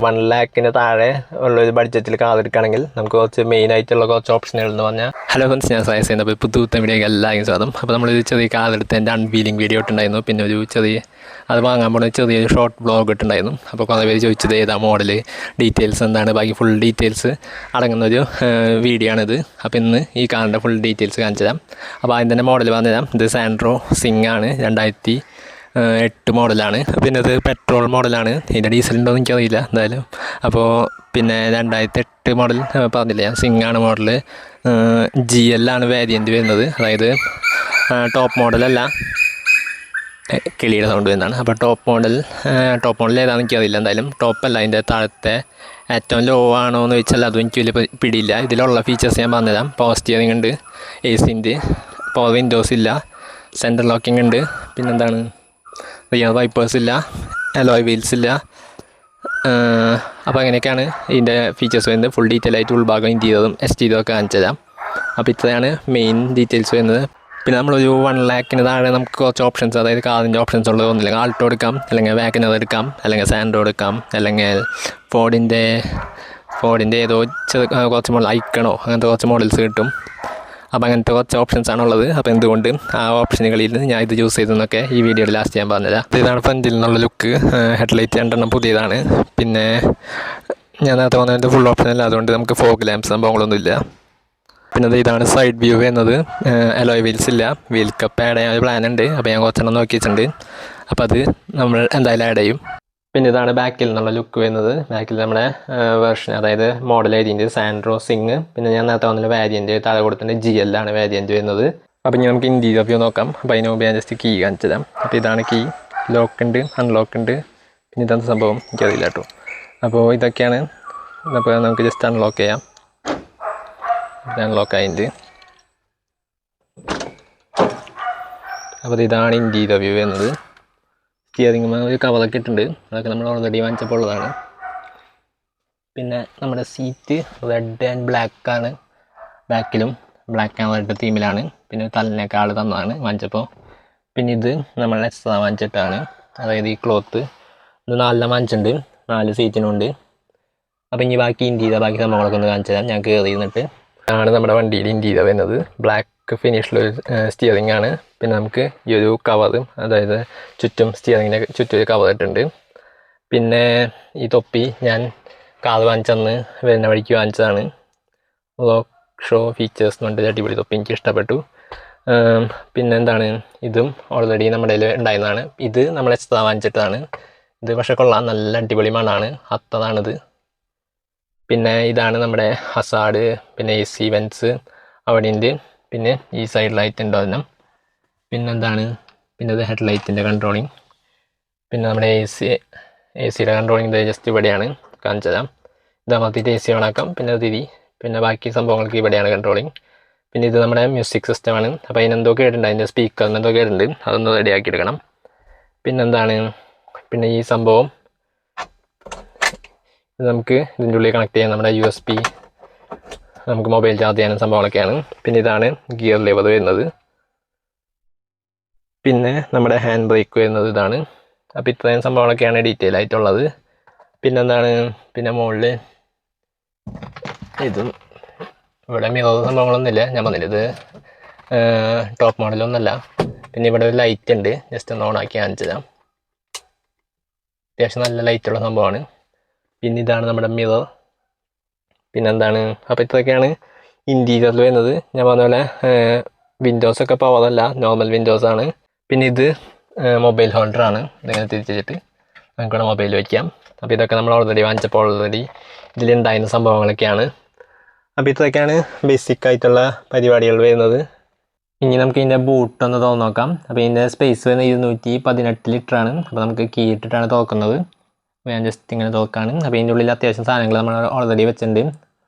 1 lakhിന് താഴെ ഉള്ളൊരു ബഡ്ജറ്റിൽ കാർ എടുക്കുകയാണെങ്കിൽ നമുക്ക് കുറച്ച് മെയിൻ ആയിട്ടുള്ള കുറച്ച് ഓപ്ഷനുകൾ എന്ന് പറഞ്ഞാൽ ഹലോ ഫ്രണ്ട്സ്, ഞാൻ സായസ് ചെയ്യുന്നത്. അപ്പോൾ പുതുത്ത വീഡിയോയ്ക്ക് എല്ലാവരും സ്വാഗതം. അപ്പോൾ നമ്മളൊരു ചെറിയ കാർ എടുത്ത് എൻ്റെ അൺവീലിംഗ് വീഡിയോ ഇട്ടുണ്ടായിരുന്നു. പിന്നെ ഒരു ചെറിയ അത് വാങ്ങാൻ പോകുന്ന ചെറിയൊരു ഷോർട്ട് വ്ളോഗ് ഇട്ടുണ്ടായിരുന്നു. അപ്പോൾ കുറേ പേര് ചോദിച്ചത് ഏതാ മോഡൽ, ഡീറ്റെയിൽസ് എന്താണ്, ബാക്കി ഫുൾ ഡീറ്റെയിൽസ് അടങ്ങുന്നൊരു വീഡിയോ ആണിത്. അപ്പോൾ ഇന്ന് ഈ കാറിൻ്റെ ഫുൾ ഡീറ്റെയിൽസ് കാണിച്ചു തരാം. അപ്പോൾ ആദ്യം തന്നെ മോഡൽ പറഞ്ഞു തരാം. ഇത് സാൻഡ്രോ സിംഗ് ആണ്, 2008 മോഡലാണ്. പിന്നെ ഇത് പെട്രോൾ മോഡലാണ്. ഇതിൻ്റെ ഡീസൽ ഉണ്ടോ എന്ന് എനിക്കറിയില്ല എന്തായാലും. അപ്പോൾ പിന്നെ 2008 മോഡൽ പറഞ്ഞില്ല ഞാൻ, സിംഗ് ആണ് മോഡൽ. GL ആണ് വേരിയൻറ്റ് വരുന്നത്. അതായത് ടോപ്പ് മോഡലല്ല, കിളിയുടെ സൗണ്ട് വരുന്നതാണ്. അപ്പോൾ ടോപ്പ് മോഡൽ ഏതാണെന്ന് എനിക്കറിയില്ല. എന്തായാലും ടോപ്പല്ല, അതിൻ്റെ താഴത്തെ ഏറ്റവും ലോ ആണോ എന്ന് ചോദിച്ചാൽ അതും എനിക്ക് വലിയ പിടിയില്ല. ഇതിലുള്ള ഫീച്ചേഴ്സ് ഞാൻ പറഞ്ഞുതരാം. പവർ സ്റ്റിയറിംഗ് ഉണ്ട്, AC ഉണ്ട്, പവർ വിൻഡോസ് ഇല്ല, സെൻട്രൽ ലോക്കിംഗ് ഉണ്ട്, പിന്നെന്താണ് റിയർ വൈപ്പേഴ്സ് ഇല്ല, അലോയ് വീൽസ് ഇല്ല. അപ്പോൾ അങ്ങനെയൊക്കെയാണ് ഇതിൻ്റെ ഫീച്ചേഴ്സ് വരുന്നത്. ഫുൾ ഡീറ്റെയിൽ ആയിട്ട് ഉൾഭാഗം ഇൻറ്റീരിയറും എക്സ്റ്റീരിയറും ഒക്കെ കാണിച്ചു തരാം. അപ്പോൾ ഇത്രയാണ് മെയിൻ ഡീറ്റെയിൽസ് വരുന്നത്. പിന്നെ നമ്മളൊരു 1 lakhിന് താഴെ നമുക്ക് കുറച്ച് ഓപ്ഷൻസ്, അതായത് കാറിൻ്റെ ഓപ്ഷൻസ് ഉള്ളത് ഒന്നില്ലെങ്കിൽ ആൾട്ടോ എടുക്കാം, അല്ലെങ്കിൽ വാഗനർ എടുക്കാം, അല്ലെങ്കിൽ സാൻഡ്രോ എടുക്കാം, അല്ലെങ്കിൽ ഫോർഡിൻ്റെ ഏതോ കുറച്ച് മോഡൽ ഐക്കണോ അങ്ങനത്തെ കുറച്ച് മോഡൽസ് കിട്ടും. അപ്പോൾ അങ്ങനത്തെ കുറച്ച് ഓപ്ഷൻസാണുള്ളത്. അപ്പോൾ എന്തുകൊണ്ട് ആ ഓപ്ഷനുകളിൽ ഞാൻ ഇത് ചൂസ് ചെയ്തെന്നൊക്കെ ഈ വീഡിയോയിൽ ലാസ്റ്റ് ഞാൻ പറഞ്ഞുതരാം. ഇതാണ് ഫ്രണ്ടിൽ നിന്നുള്ള ലുക്ക്. ഹെഡ്ലൈറ്റ് 2 പുതിയതാണ്. പിന്നെ ഞാൻ നേരത്തെ പറഞ്ഞത് ഫുൾ ഓപ്ഷൻ അല്ല, അതുകൊണ്ട് നമുക്ക് ഫോഗ് ലാംപ്സ് സംഭവങ്ങളൊന്നുമില്ല. പിന്നെ ഇതാണ് സൈഡ് വ്യൂ എന്നത്. അലോയ് വീൽസ് ഇല്ല. വീൽ കപ്പ് ആഡ് ചെയ്യാൻ ഒരു പ്ലാൻ ഉണ്ട്. അപ്പോൾ ഞാൻ കുറച്ചെണ്ണം നോക്കി വെച്ചിട്ടുണ്ട്. അപ്പോൾ അത് നമ്മൾ എന്തായാലും ആഡ് ചെയ്യും. പിന്നെ ഇതാണ് ബാക്കിൽ നിന്നുള്ള ലുക്ക് വരുന്നത്. ബാക്കിൽ നമ്മുടെ വേർഷൻ, അതായത് മോഡൽ എഴുതിൻ്റെ സാൻഡ്രോ സിംഗ്. പിന്നെ ഞാൻ നേരത്തെ വന്നിട്ട് വാരിയൻറ്റ് താഴെ കൊടുത്തിട്ട് GL ആണ് വാരിയൻറ്റ് വരുന്നത്. അപ്പോൾ ഇനി നമുക്ക് ഇൻറ്റീരിയർ വ്യൂ നോക്കാം. അപ്പോൾ അതിന് മുമ്പ് ഞാൻ ജസ്റ്റ് കീ കാണിച്ചു തരാം. അപ്പോൾ ഇതാണ് കീ. ലോക്ക് ഉണ്ട്, അൺലോക്ക് ഉണ്ട്, പിന്നെ ഇതാണ് സംഭവം എനിക്കറിയില്ല കേട്ടോ. അപ്പോൾ ഇതൊക്കെയാണ്. അപ്പോൾ നമുക്ക് ജസ്റ്റ് അൺലോക്ക് ചെയ്യാം. അൺലോക്ക് ആയിട്ട് അപ്പോൾ ഇതാണ് ഇൻറ്റീരിയർ വ്യൂ വരുന്നത്. സ്റ്റിയറിംഗ് ഒരു കവറൊക്കെ ഇട്ടുണ്ട്. അതൊക്കെ നമ്മൾ ഓൾറെഡി വാങ്ങിച്ചപ്പോൾ ഉള്ളതാണ്. പിന്നെ നമ്മുടെ സീറ്റ് റെഡ് ആൻഡ് ബ്ലാക്ക് ആണ്. ബാക്കിലും ബ്ലാക്ക് ആൻഡ് റെഡ് തീമിലാണ്. പിന്നെ തലനൊക്കെ ആൾ തന്നതാണ് വാങ്ങിച്ചപ്പോൾ. പിന്നെ ഇത് നമ്മൾ എക്സ്ട്രാ വാങ്ങിച്ചിട്ടാണ്. അതായത് ഈ ക്ലോത്ത് ഇത് 4 വാങ്ങിച്ചിട്ടുണ്ട്, 4 സീറ്റിനുണ്ട്. അപ്പോൾ ഇനി ബാക്കി ഇൻറ്റീരിയർ ബാക്കി സംഭവങ്ങളൊക്കെ ഒന്ന് കാണിച്ചു തരാം. ഞാൻ കയറി ഇരുന്നിട്ട് ആണ് നമ്മുടെ വണ്ടിയിൽ ഇൻറ്റീരിയർ വരുന്നത്. ബ്ലാക്ക് ഫിനിഷിലൊരു സ്റ്റിയറിംഗ് ആണ്. പിന്നെ നമുക്ക് ഈ ഒരു കവറും, അതായത് ചുറ്റും സ്റ്റിയറിങ്ങിന് ചുറ്റും ഒരു കവർ ഇട്ടുണ്ട്. പിന്നെ ഈ തൊപ്പി ഞാൻ കാർ വാങ്ങിച്ചന്ന് വരുന്ന വഴിക്ക് വാങ്ങിച്ചതാണ്. റോക്ക് ഷോ ഫീച്ചേഴ്സ് എന്ന് പറഞ്ഞിട്ട് അടിപൊളി തൊപ്പി, എനിക്ക് ഇഷ്ടപ്പെട്ടു. പിന്നെ എന്താണ്, ഇതും ഓൾറെഡി നമ്മുടെ കയ്യിൽ ഉണ്ടായിരുന്നതാണ്. ഇത് നമ്മൾ എക്സ്ട്രാ വാങ്ങിച്ചിട്ടതാണ്. ഇത് പക്ഷേ കൊള്ളാം, നല്ല അടിപൊളി മണമാണ്, അത്തതാണിത്. പിന്നെ ഇതാണ് നമ്മുടെ ഹസാഡ്, പിന്നെ AC വെൻസ് അവിടെ ഉണ്ട്. പിന്നെ ഈ സൈഡ് ലൈറ്റ് ഉണ്ടാകുന്ന. പിന്നെന്താണ്, പിന്നെ ഇത് ഹെഡ്ലൈറ്റിൻ്റെ കൺട്രോളിങ്. പിന്നെ നമ്മുടെ AC-യുടെ കൺട്രോളിങ് ഇത് ജസ്റ്റ് ഇവിടെയാണ് കാണിച്ചു തരാം. ഇത് അമർത്തിയിട്ട് AC ഓണാക്കാം. പിന്നെ തിരി, പിന്നെ ബാക്കി സംഭവങ്ങൾക്ക് ഇവിടെയാണ് കൺട്രോളിങ്. പിന്നെ ഇത് നമ്മുടെ മ്യൂസിക് സിസ്റ്റമാണ്. അപ്പോൾ അതിനെന്തോ കേടുണ്ട്, അതിൻ്റെ സ്പീക്കറിന് എന്തോ കേടുണ്ട്, അതൊന്ന് റെഡിയാക്കി എടുക്കണം. പിന്നെന്താണ്, പിന്നെ ഈ സംഭവം ഇത് നമുക്ക് ഇതിൻ്റെ ഉള്ളിൽ കണക്ട് ചെയ്യാൻ നമ്മുടെ USB, നമുക്ക് മൊബൈൽ ചാർജ് ചെയ്യാനും സംഭവങ്ങളൊക്കെയാണ്. പിന്നെ ഇതാണ് ഗിയർ ലെവർ വരുന്നത്. പിന്നെ നമ്മുടെ ഹാൻഡ് ബ്രേക്ക് വരുന്നത് ഇതാണ്. അപ്പോൾ ഇത്രയും സംഭവങ്ങളൊക്കെയാണ് ഡീറ്റെയിൽ ആയിട്ടുള്ളത്. പിന്നെന്താണ്, പിന്നെ മുകളിൽ ഇതും ഇവിടെ മിറർ സംഭവങ്ങളൊന്നുമില്ല, ഞാൻ പറഞ്ഞില്ല ഇത് ടോപ്പ് മോഡലൊന്നുമല്ല. പിന്നെ ഇവിടെ ഒരു ലൈറ്റ് ഉണ്ട്, ജസ്റ്റ് ഒന്ന് ഓണാക്കി കാണിച്ചു തരാം. അത്യാവശ്യം നല്ല ലൈറ്റുള്ള സംഭവമാണ്. പിന്നെ ഇതാണ് നമ്മുടെ മിറർ. പിന്നെന്താണ്, അപ്പോൾ ഇത്രയൊക്കെയാണ് ഇൻറ്റീരിയറിൽ വരുന്നത്. ഞാൻ പറഞ്ഞ പോലെ വിൻഡോസൊക്കെ പവറല്ല, നോർമൽ വിൻഡോസാണ്. പിന്നെ ഇത് മൊബൈൽ ഹോൾഡറാണ്. ഇതിങ്ങനെ തിരിച്ചിട്ട് നമുക്കിവിടെ മൊബൈൽ വയ്ക്കാം. അപ്പോൾ ഇതൊക്കെ നമ്മൾ വാങ്ങിച്ചപ്പോൾ ഇതിലുണ്ടായിരുന്ന സംഭവങ്ങളൊക്കെയാണ്. അപ്പോൾ ഇത്രയൊക്കെയാണ് ബേസിക് ആയിട്ടുള്ള പരിപാടികൾ വരുന്നത്. ഇനി നമുക്ക് ഇതിൻ്റെ ബൂട്ടൊന്ന് തുറന്ന് നോക്കാം. അപ്പോൾ ഇതിൻ്റെ സ്പേസ് വരുന്നത് 218 ലിറ്ററാണ്. അപ്പോൾ നമുക്ക് കീ ഇട്ടിട്ടാണ് തുറക്കുന്നത്. ഞാൻ ജസ്റ്റ് ഇങ്ങനെ തുറക്കാണ്. അപ്പോൾ ഇതിൻ്റെ ഉള്ളിൽ അത്യാവശ്യം സാധനങ്ങൾ നമ്മൾ ഓൾറെഡി വെച്ചിട്ടുണ്ട്.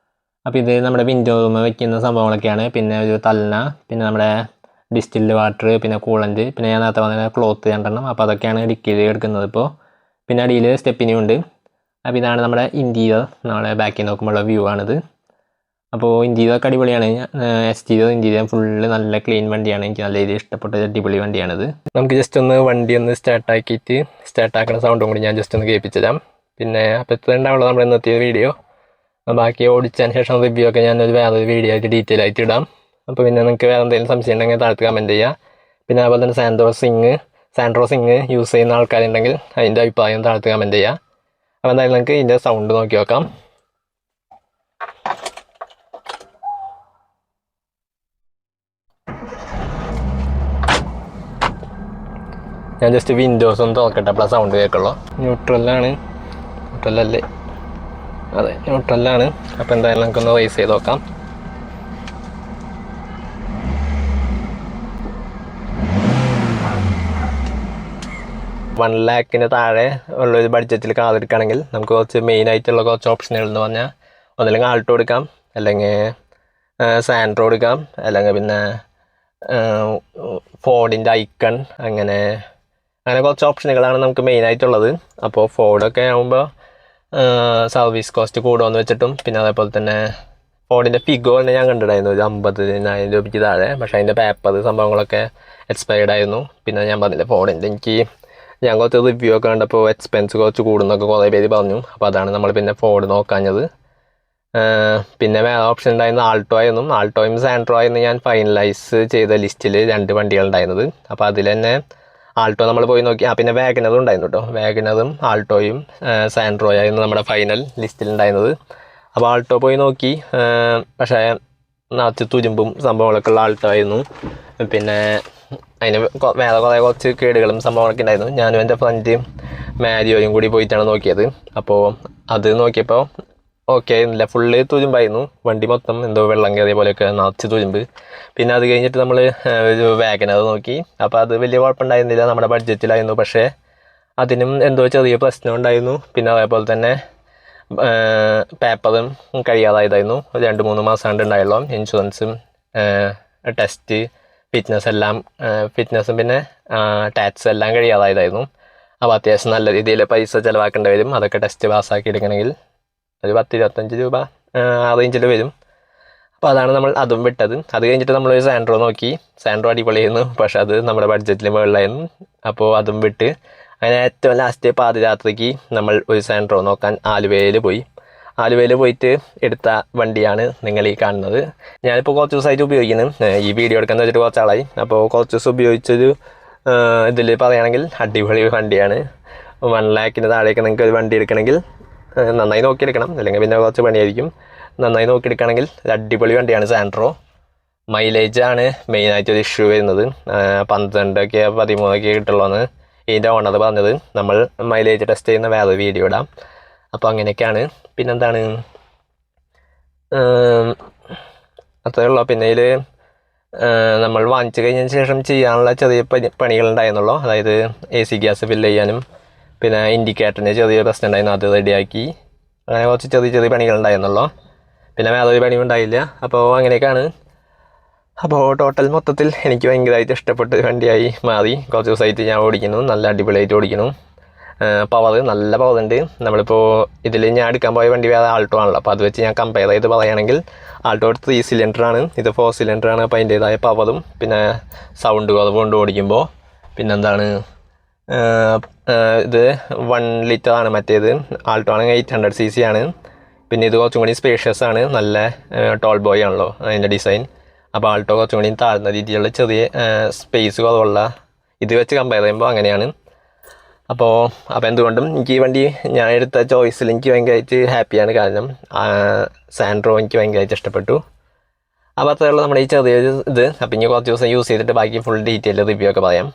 അപ്പോൾ ഇത് നമ്മുടെ വിൻഡോ റൂം വയ്ക്കുന്ന സംഭവങ്ങളൊക്കെയാണ്. പിന്നെ ഒരു തലന, പിന്നെ നമ്മുടെ ഡിസ്റ്റിൽഡ് വാട്ടർ, പിന്നെ കൂളൻ്റ്, പിന്നെ ഞാൻ നേരത്തെ പറഞ്ഞ ക്ലോത്ത് 2 അപ്പോൾ അതൊക്കെയാണ് ഡിക്കിയിൽ എടുക്കുന്നത് ഇപ്പോൾ. പിന്നെ അടിയിൽ സ്റ്റെപ്പിനും ഉണ്ട്. അപ്പോൾ ഇതാണ് നമ്മുടെ ഇൻറ്റീരിയർ, നമ്മുടെ ബാക്കിൽ നോക്കുമ്പോഴുള്ള വ്യൂ ആണിത്. അപ്പോൾ ഇൻറ്റീരിയറൊക്കെ അടിപൊളിയാണ്. ഇൻറ്റീരിയർ ഫുള്ള് നല്ല ക്ലീൻ വണ്ടിയാണ്. എനിക്ക് നല്ല രീതിയിൽ ഇഷ്ടപ്പെട്ട അടിപൊളി വണ്ടിയാണിത്. നമുക്ക് ജസ്റ്റ് ഒന്ന് വണ്ടി ഒന്ന് സ്റ്റാർട്ടാക്കിയിട്ട് സ്റ്റാർട്ടാക്കുന്ന സൗണ്ടും കൂടി ഞാൻ ജസ്റ്റ് ഒന്ന് കേൾപ്പിച്ചു തരാം. പിന്നെ അപ്പോൾ ഇത്ര ഉണ്ടാവുള്ളൂ നമ്മുടെ ഇന്നത്തെ വീഡിയോ. ബാക്കി ഓടിച്ചതിന് ശേഷം റിവ്യൂ ഒക്കെ ഞാനൊരു വേറൊരു വീഡിയോ ആയിട്ട് ഡീറ്റെയിൽ ആയിട്ട് ഇടാം. അപ്പോൾ പിന്നെ നിങ്ങൾക്ക് വേറെ എന്തെങ്കിലും സംശയം ഉണ്ടെങ്കിൽ താഴത്ത് കമൻറ്റ് ചെയ്യുക. പിന്നെ അതുപോലെ തന്നെ സാൻഡ്രോ സിങ് യൂസ് ചെയ്യുന്ന ആൾക്കാരുണ്ടെങ്കിൽ അതിൻ്റെ അഭിപ്രായം താഴത്ത് കമൻറ്റ് ചെയ്യുക. അപ്പോൾ എന്തായാലും നിങ്ങൾക്ക് ഇതിൻ്റെ സൗണ്ട് നോക്കി നോക്കാം. ഞാൻ ജസ്റ്റ് വിൻഡോസ് ഒന്ന് തുറക്കട്ടെ, അപ്പോൾ സൗണ്ട് കേൾക്കുള്ളൂ. ന്യൂട്രലല്ലേ? അതെ, ന്യൂട്രലാണ്. അപ്പോൾ എന്തായാലും നമുക്കൊന്ന് റേസ് ചെയ്ത് നോക്കാം. $1 lakh താഴെ ഉള്ളൊരു ബഡ്ജറ്റിൽ കാർ എടുക്കുകയാണെങ്കിൽ നമുക്ക് കുറച്ച് മെയിനായിട്ടുള്ള കുറച്ച് ഓപ്ഷനുകൾ എന്ന് പറഞ്ഞാൽ ഒന്നില്ലെങ്കിൽ ആൾട്ടോ എടുക്കാം, അല്ലെങ്കിൽ സാൻഡ്രോ എടുക്കാം, അല്ലെങ്കിൽ പിന്നെ ഫോർഡിൻ്റെ ഐക്കൺ, അങ്ങനെ കുറച്ച് ഓപ്ഷനുകളാണ് നമുക്ക് മെയിനായിട്ടുള്ളത്. അപ്പോൾ ഫോർഡൊക്കെ ആകുമ്പോൾ സർവീസ് കോസ്റ്റ് കൂടുമെന്ന് വെച്ചിട്ടും, പിന്നെ അതേപോലെ തന്നെ ഫോർഡിൻ്റെ ഫിഗോ തന്നെ ഞാൻ കണ്ടിട്ടുണ്ടായിരുന്നു ഒരു 50,000 രൂപയ്ക്ക് താഴെ. പക്ഷേ അതിൻ്റെ പേപ്പർ സംഭവങ്ങളൊക്കെ എക്സ്പയർഡ് ആയിരുന്നു. പിന്നെ ഞാൻ പറഞ്ഞില്ല ഫോർഡിൻ്റെ ഞാൻ കുറച്ച് റിവ്യൂ ഒക്കെ കണ്ടപ്പോൾ എക്സ്പെൻസ് കുറച്ച് കൂടുന്നൊക്കെ കുറേ പേര് പറഞ്ഞു. അപ്പോൾ അതാണ് നമ്മൾ പിന്നെ ഫോർഡ് നോക്കാഞ്ഞത്. പിന്നെ വേറെ ഓപ്ഷൻ ഉണ്ടായിരുന്നു ആൾട്ടോയും സാൻഡ്രോ ആയിരുന്നു ഞാൻ ഫൈനലൈസ് ചെയ്ത ലിസ്റ്റിൽ 2 വണ്ടികളുണ്ടായിരുന്നത്. അപ്പോൾ അതിൽ തന്നെ ആൾട്ടോ നമ്മൾ പോയി നോക്കി. പിന്നെ വാഗനറും ഉണ്ടായിരുന്നു കേട്ടോ. വാഗനറും ആൾട്ടോയും സാൻഡ്രോയും ആയിരുന്നു നമ്മുടെ ഫൈനൽ ലിസ്റ്റിൽ ഉണ്ടായിരുന്നത്. അപ്പോൾ ആൾട്ടോ പോയി നോക്കി. പക്ഷേ നിറച്ച് തുരുമ്പും സംഭവങ്ങളൊക്കെ ഉള്ള ആൾട്ടോ ആയിരുന്നു. പിന്നെ അതിന് വേറെ കുറച്ച് കേടുകളും സംഭവങ്ങളൊക്കെ ഉണ്ടായിരുന്നു. ഞാനും എൻ്റെ ഫ്രണ്ട് മാരിയോയും കൂടി പോയിട്ടാണ് നോക്കിയത്. അപ്പോൾ അത് നോക്കിയപ്പോൾ ഓക്കെ ആയിരുന്നില്ല, ഫുള്ള് തുരുമ്പായിരുന്നു. വണ്ടി മൊത്തം എന്തോ വെള്ളം കയറിയ പോലെയൊക്കെ നിറച്ച് തുരുമ്പ്. പിന്നെ അത് കഴിഞ്ഞിട്ട് നമ്മൾ ഒരു വാഗനർ നോക്കി. അപ്പോൾ അത് വലിയ കുഴപ്പമുണ്ടായിരുന്നില്ല, നമ്മുടെ ബഡ്ജറ്റിലായിരുന്നു. പക്ഷേ അതിനും എന്തോ ചെറിയ പ്രശ്നം ഉണ്ടായിരുന്നു. പിന്നെ അതേപോലെ തന്നെ പേപ്പറും കഴിയാതായതായിരുന്നു. 2-3 മാസം കൊണ്ട് ഉണ്ടായുള്ളൂ. ഇൻഷുറൻസും ടെസ്റ്റ് ഫിറ്റ്നസ്സും പിന്നെ ടാക്സ് എല്ലാം കഴിയാതായതായിരുന്നു. അപ്പോൾ അത്യാവശ്യം നല്ല രീതിയിൽ പൈസ ചിലവാക്കേണ്ടി വരും. അതൊക്കെ ടെസ്റ്റ് പാസ്സാക്കി എടുക്കണമെങ്കിൽ ഒരു 10-25 രൂപ ആ റേഞ്ചിൽ വരും. അപ്പോൾ അതാണ് നമ്മൾ അതും വിട്ടത്. അത് കഴിഞ്ഞിട്ട് നമ്മളൊരു സാൻഡ്രോ നോക്കി. സാൻഡ്രോ അടിപൊളിയായിരുന്നു, പക്ഷെ അത് നമ്മുടെ ബഡ്ജറ്റിൽ മുകളിലായിരുന്നു. അപ്പോൾ അതും വിട്ട് അങ്ങനെ ഏറ്റവും ലാസ്റ്റ് പാതിരാത്രിക്ക് നമ്മൾ ഒരു സാൻഡ്രോ നോക്കാൻ ആലുവയിൽ പോയിട്ട് എടുത്ത വണ്ടിയാണ് നിങ്ങൾ ഈ കാണുന്നത്. ഞാനിപ്പോൾ കുറച്ച് ദിവസമായിട്ട് ഉപയോഗിക്കുന്നു. ഈ വീഡിയോ എടുക്കാന്ന് വെച്ചിട്ട് കുറച്ച് ആളായി. അപ്പോൾ കുറച്ച് ദിവസം ഉപയോഗിച്ചൊരു ഇതിൽ പറയുകയാണെങ്കിൽ അടിപൊളി വണ്ടിയാണ്. 1 lakh താഴേക്ക് നിങ്ങൾക്ക് ഒരു വണ്ടി എടുക്കണമെങ്കിൽ നന്നായി നോക്കിയെടുക്കണം, അല്ലെങ്കിൽ പിന്നെ കുറച്ച് പണിയായിരിക്കും. നന്നായി നോക്കിയെടുക്കുകയാണെങ്കിൽ ഒരു അടിപൊളി വണ്ടിയാണ് സാൻഡ്രോ. മൈലേജാണ് മെയിനായിട്ടൊരു ഇഷ്യൂ വരുന്നത്. 12-13 കിട്ടുള്ളൂന്ന് ഇതിൻ്റെ ഓണർ പറഞ്ഞത്. നമ്മൾ മൈലേജ് ടെസ്റ്റ് ചെയ്യുന്ന വേറെ വീഡിയോ ഇടാം. അപ്പോൾ അങ്ങനെയൊക്കെയാണ്. പിന്നെന്താണ്, അത്രയേ ഉള്ളൂ. പിന്നെ ഇതിൽ നമ്മൾ വാങ്ങിച്ചു കഴിഞ്ഞതിന് ശേഷം ചെയ്യാനുള്ള ചെറിയ പണികളുണ്ടായിരുന്നുള്ളൂ. അതായത് AC ഗ്യാസ് ഫില്ല് ചെയ്യാനും പിന്നെ ഇൻഡിക്കേറ്ററിന് ചെറിയ പ്രശ്നം ഉണ്ടായിരുന്നു, അത് റെഡിയാക്കി. അങ്ങനെ കുറച്ച് ചെറിയ പണികളുണ്ടായിരുന്നുള്ളൂ. പിന്നെ വേറൊരു പണിയും ഉണ്ടായില്ല. അപ്പോൾ അങ്ങനെയൊക്കെയാണ്. അപ്പോൾ ടോട്ടൽ മൊത്തത്തിൽ എനിക്ക് ഭയങ്കരമായിട്ട് ഇഷ്ടപ്പെട്ട വണ്ടിയായി മാറി. കുറച്ച് ദിവസമായിട്ട് ഞാൻ ഓടിക്കുന്നു, നല്ല അടിപൊളിയായിട്ട് ഓടിക്കുന്നു. നല്ല പവറുണ്ട്. നമ്മളിപ്പോൾ ഇതിൽ ഞാൻ എടുക്കാൻ പോയ വണ്ടി വേറെ ആൾട്ടോ ആണല്ലോ. അപ്പോൾ അത് വെച്ച് ഞാൻ കമ്പയർ ചെയ്ത് പറയുകയാണെങ്കിൽ ആൾട്ടോ 3 സിലിണ്ടറാണ്, ഇത് 4 സിലിണ്ടറാണ്. അപ്പോൾ അതിൻ്റേതായ പവറും പിന്നെ സൗണ്ട് കുറവ് കൊണ്ട് ഓടിക്കുമ്പോൾ. പിന്നെന്താണ്, ഇത് 1 ലിറ്റർ ആണ്, മറ്റേത് ആൾട്ടോ ആണെങ്കിൽ 800 cc ആണ്. പിന്നെ ഇത് കുറച്ചും കൂടി സ്പേഷ്യസ് ആണ്, നല്ല ടോൾ ബോയ് ആണല്ലോ അതിൻ്റെ ഡിസൈൻ. അപ്പോൾ ആൾട്ടോ കുറച്ചും കൂടി താഴ്ന്ന രീതിയിലുള്ള ചെറിയ സ്പേസ് കുറവുള്ള ഇത് വെച്ച് കമ്പയർ ചെയ്യുമ്പോൾ അങ്ങനെയാണ്. അപ്പോൾ എന്തുകൊണ്ടും എനിക്ക് ഈ വണ്ടി ഞാൻ എടുത്ത ചോയ്സിൽ എനിക്ക് ഭയങ്കരമായിട്ട് ഹാപ്പിയാണ്. കാരണം സാൻഡ്രോ എനിക്ക് ഭയങ്കരമായിട്ട് ഇഷ്ടപ്പെട്ടു. അപ്പോൾ അത്രയുള്ള നമ്മുടെ ഈ ചെറിയൊരു ഇത്. അപ്പോൾ ഇനി കുറച്ച് ദിവസം യൂസ് ചെയ്തിട്ട് ബാക്കി ഫുൾ ഡീറ്റെയിൽ റിവ്യൂ ഒക്കെ പറയാം.